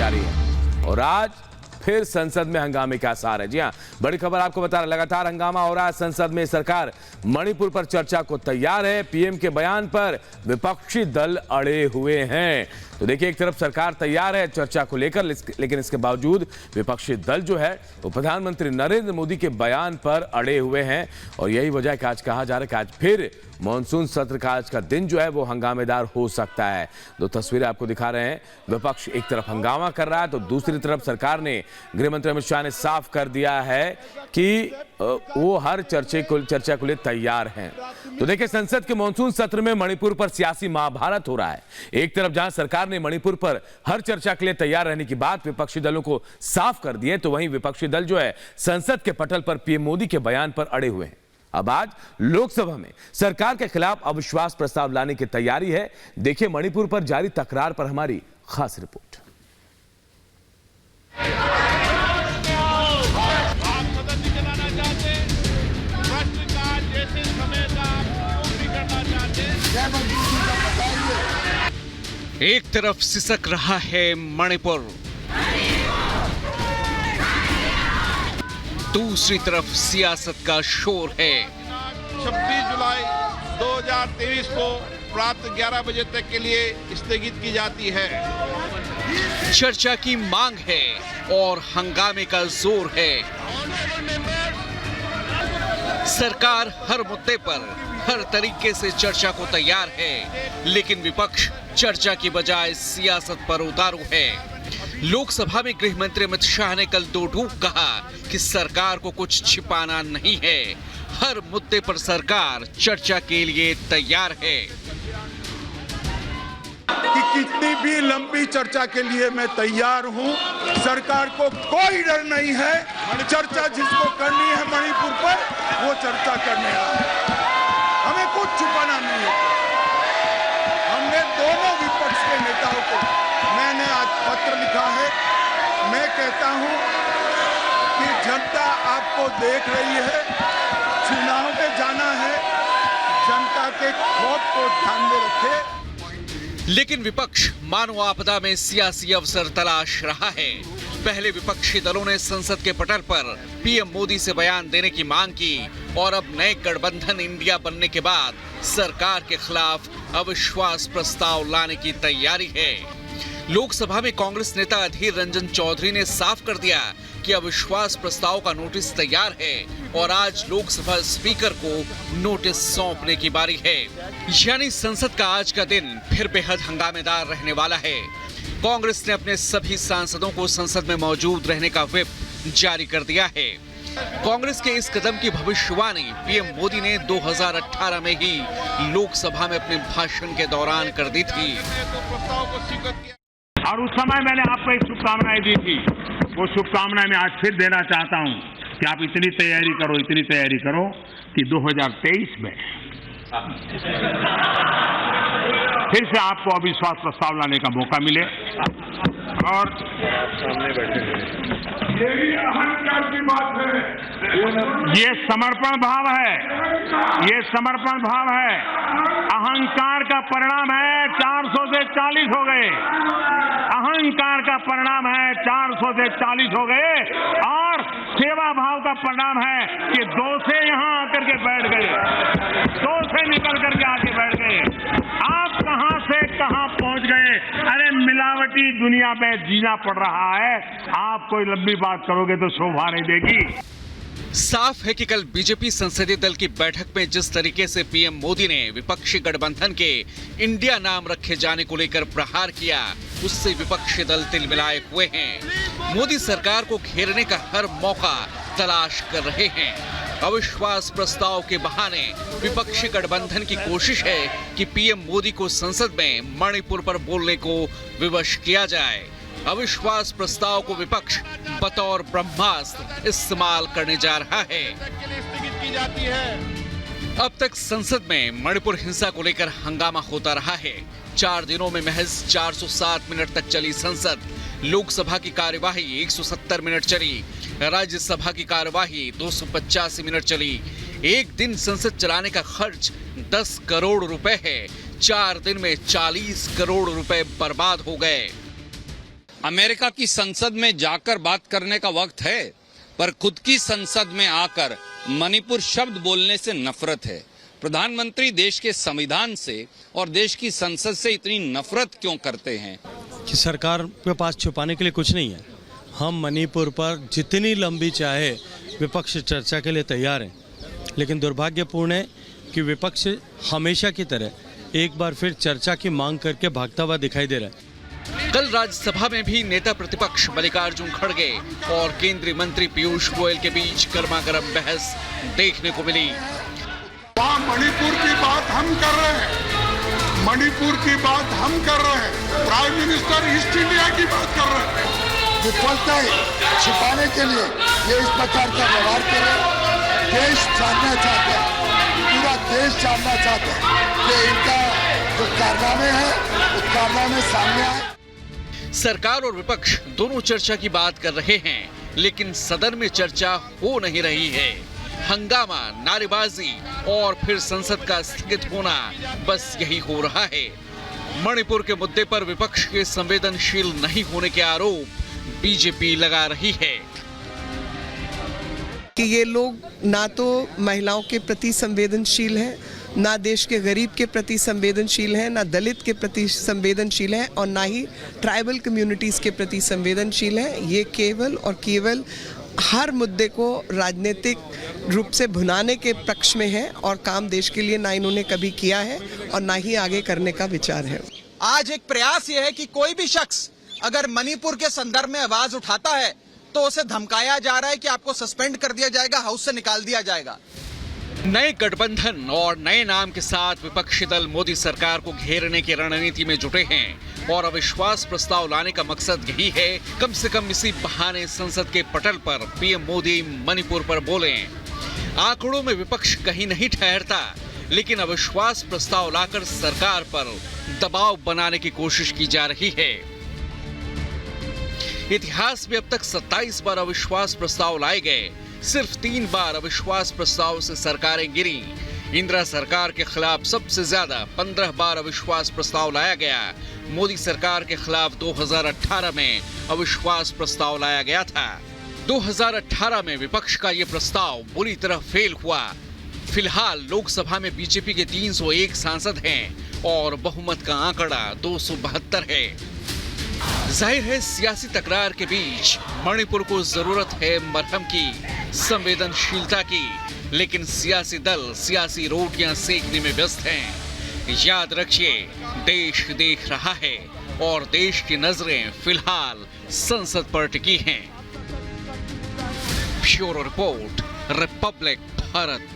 जारी है और आज फिर संसद में हंगामे के आसार है। जी हां, बड़ी खबर आपको बता रहे, लगातार हंगामा हो रहा है संसद में। सरकार मणिपुर पर चर्चा को तैयार है। पीएम के बयान पर विपक्षी दल अड़े हुए हैं। तो देखिए, एक तरफ सरकार तैयार है चर्चा को लेकर, लेकिन इसके बावजूद विपक्षी दल जो है वो प्रधानमंत्री नरेंद्र मोदी के बयान पर अड़े हुए हैं और यही वजह है कि आज कहा जा रहा है कि आज फिर मॉनसून सत्र का आज का दिन जो है वो हंगामेदार हो सकता है। दो तस्वीरें आपको दिखा रहे हैं। विपक्ष एक तरफ हंगामा कर रहा है तो दूसरी तरफ सरकार ने, गृह मंत्री अमित शाह ने साफ कर दिया है कि वो हर चर्चा को लिए तैयार हैं। तो देखिए, संसद के मॉनसून सत्र में मणिपुर पर सियासी महाभारत हो रहा है। एक तरफ जहां सरकार ने मणिपुर पर हर चर्चा के लिए तैयार रहने की बात विपक्षी दलों को साफ कर दी है, तो वहीं विपक्षी दल जो है संसद के पटल पर पीएम मोदी के बयान पर अड़े हुए हैं। अब आज लोकसभा में सरकार के खिलाफ अविश्वास प्रस्ताव लाने की तैयारी है। देखिए मणिपुर पर जारी तकरार पर हमारी खास रिपोर्ट। एक तरफ सिसक रहा है मणिपुर, दूसरी तरफ सियासत का शोर है। 26 जुलाई 2023 को रात 11 बजे तक के लिए स्थगित की जाती है। चर्चा की मांग है और हंगामे का जोर है। सरकार हर मुद्दे पर हर तरीके से चर्चा को तैयार है, लेकिन विपक्ष चर्चा की बजाय सियासत पर उतारू है। लोकसभा में गृह मंत्री अमित शाह ने कल दो टूक कहा कि सरकार को कुछ छिपाना नहीं है, हर मुद्दे पर सरकार चर्चा के लिए तैयार है। कि कितनी भी लंबी चर्चा के लिए मैं तैयार हूं। सरकार को कोई डर नहीं है। चर्चा जिसको करनी है मणिपुर पर, वो चर्चा करने आए। हमें कुछ छुपाना नहीं है। हमने दोनों विपक्ष के नेताओं को, मैंने आज पत्र लिखा है। मैं कहता हूं कि जनता आपको देख रही है, चुनाव में जाना है, जनता के खौफ को ध्यान में रखे। लेकिन विपक्ष मानव आपदा में सियासी अवसर तलाश रहा है। पहले विपक्षी दलों ने संसद के पटल पर पीएम मोदी से बयान देने की मांग की और अब नए गठबंधन इंडिया बनने के बाद सरकार के खिलाफ अविश्वास प्रस्ताव लाने की तैयारी है। लोकसभा में कांग्रेस नेता अधीर रंजन चौधरी ने साफ कर दिया कि अविश्वास प्रस्ताव का नोटिस तैयार है और आज लोकसभा स्पीकर को नोटिस सौंपने की बारी है। यानी संसद का आज का दिन फिर बेहद हंगामेदार रहने वाला है। कांग्रेस ने अपने सभी सांसदों को संसद में मौजूद रहने का व्हिप जारी कर दिया है। कांग्रेस के इस कदम की भविष्यवाणी पीएम मोदी ने 2018 में ही लोकसभा में अपने भाषण के दौरान कर दी थी और उस समय मैंने आपको एक शुभकामनाएं दी थी। वो शुभकामनाएं मैं आज फिर देना चाहता हूं कि आप इतनी तैयारी करो कि 2023 में फिर से आपको अविश्वास प्रस्ताव लाने का मौका मिले। और ये समर्पण भाव है, अहंकार का परिणाम है 400 से 40 हो गए। अहंकार का परिणाम है 400 से 40 हो गए और सेवा भाव का परिणाम है कि 2 से यहां आकर के बैठ गए, 2 से निकल करके आके बैठ गए। आप कहां से कहां पहुंच गए। अरे मिलावटी दुनिया में जीना पड़ रहा है। आप कोई लंबी बात करोगे तो शोभा नहीं देगी। साफ है कि कल बीजेपी संसदीय दल की बैठक में जिस तरीके से पीएम मोदी ने विपक्षी गठबंधन के इंडिया नाम रखे जाने को लेकर प्रहार किया, उससे विपक्षी दल तिलमिलाए हुए हैं। मोदी सरकार को घेरने का हर मौका तलाश कर रहे हैं। अविश्वास प्रस्ताव के बहाने विपक्षी गठबंधन की कोशिश है कि पीएम मोदी को संसद में मणिपुर पर बोलने को विवश किया जाए। अविश्वास प्रस्ताव को विपक्ष बतौर ब्रह्मास्त्र इस्तेमाल करने जा रहा है। अब तक संसद में मणिपुर हिंसा को लेकर हंगामा होता रहा है। 4 दिनों में महज 407 मिनट तक चली संसद। लोकसभा की कार्यवाही 170 मिनट चली, राज्यसभा की कार्यवाही 285 मिनट चली। एक दिन संसद चलाने का खर्च 10 करोड़ रुपए है। 4 दिन में 40 करोड़ रुपए बर्बाद हो गए। अमेरिका की संसद में जाकर बात करने का वक्त है, पर खुद की संसद में आकर मणिपुर शब्द बोलने से नफरत है। प्रधानमंत्री देश के संविधान से और देश की संसद से इतनी नफरत क्यों करते हैं? कि सरकार के पास छुपाने के लिए कुछ नहीं है। हम मणिपुर पर जितनी लंबी चाहे विपक्ष चर्चा के लिए तैयार हैं, लेकिन दुर्भाग्यपूर्ण है कि विपक्ष हमेशा की तरह एक बार फिर चर्चा की मांग करके भागता हुआ दिखाई दे रहा है। कल राज्यसभा में भी नेता प्रतिपक्ष मल्लिकार्जुन खड़गे और केंद्रीय मंत्री पीयूष गोयल के बीच गर्मागर्म बहस देखने को मिली। वहाँ मणिपुर की बात हम कर रहे हैं, मणिपुर की बात हम कर रहे हैं, प्राइम मिनिस्टर ईस्ट इंडिया की बात कर रहे हैं। विफलता छिपाने के लिए ये इस प्रकार का व्यवहार कर रहे हैं। देश जानना चाहते हैं, पूरा देश जानना चाहते हैं कि इनका जो कारनामे हैं वो कारनामे सामने आए। सरकार और विपक्ष दोनों चर्चा की बात कर रहे हैं, लेकिन सदन में चर्चा हो नहीं रही है। हंगामा, नारेबाजी और फिर संसद का स्थगित होना, बस यही हो रहा है। मणिपुर के मुद्दे पर विपक्ष के संवेदनशील नहीं होने के आरोप बीजेपी लगा रही है कि ये लोग ना तो महिलाओं के प्रति संवेदनशील हैं, ना देश के गरीब के प्रति संवेदनशील हैं, ना दलित के प्रति संवेदनशील हैं और ना ही ट्राइबल कम्युनिटीज़ के प्रति संवेदनशील हैं। ये केवल और केवल हर मुद्दे को राजनीतिक रूप से भुनाने के पक्ष में है और काम देश के लिए ना इन्होंने कभी किया है और ना ही आगे करने का विचार है। आज एक प्रयास ये है कि कोई भी शख्स अगर मणिपुर के संदर्भ में आवाज उठाता है तो उसे धमकाया जा रहा है कि आपको सस्पेंड कर दिया जाएगा, हाउस से निकाल दिया जाएगा। नए गठबंधन और नए नाम के साथ विपक्षी दल मोदी सरकार को घेरने की रणनीति में जुटे हैं और अविश्वास प्रस्ताव लाने का मकसद यही है, कम से कम इसी बहाने संसद के पटल पर पीएम मोदी मणिपुर पर बोलें। आंकड़ों में विपक्ष कहीं नहीं ठहरता, लेकिन अविश्वास प्रस्ताव लाकर सरकार पर दबाव बनाने की कोशिश की जा रही है। इतिहास में अब तक 27 बार अविश्वास प्रस्ताव लाए गए, सिर्फ 3 बार अविश्वास प्रस्ताव से सरकारें गिरी। इंदिरा सरकार के खिलाफ सबसे ज्यादा 15 बार अविश्वास प्रस्ताव लाया गया। मोदी सरकार के खिलाफ 2018 में अविश्वास प्रस्ताव लाया गया था। 2018 में विपक्ष का ये प्रस्ताव बुरी तरह फेल हुआ। फिलहाल लोकसभा में बीजेपी के 301 सांसद हैं और बहुमत का आंकड़ा 272 है। जाहिर है सियासी तकरार के बीच मणिपुर को जरूरत है मरहम की, संवेदनशीलता की, लेकिन सियासी दल सियासी रोटियां सेकने में व्यस्त हैं। याद रखिए, देश देख रहा है और देश की नजरें फिलहाल संसद पर टिकी हैं। Bureau report, Republic Bharat.